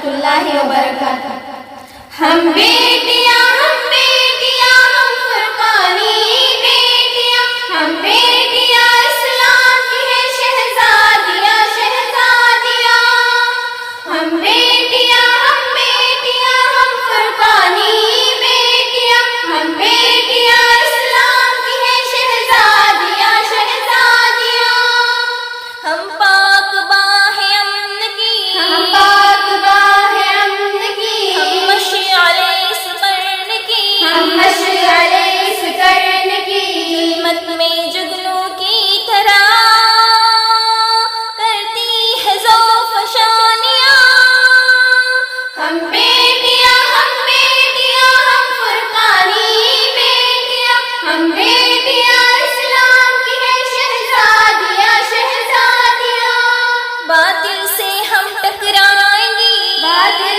اللہ وبرکاتہ۔ ہم بیٹیاں ہم فرقانی بیٹیاں، ہم بیٹیاں اسلام کی ہیں شہزادیاں شہزادیاں، ہم بیٹیاں ہم فرقانی بیٹیاں، ہم بیٹیاں اسلام کی ہیں شہزادیاں شہزادیاں، ہم پاک باہ امن کی، ہم پاک باہ امن کی، ہم مشعلِ سکرن کی، ہم مشعلِ سکرن کی، ظلمت میں جگنوں کی طرح کرتی ہے ذوق فشانیاں، ہم بیٹیاں ہم فرقانی بیٹیاں، ہم بیٹیاں اسلام کی ہیں شہزادیاں شہزادیاں، باطل سے ہم ٹکرائیں گی، باطل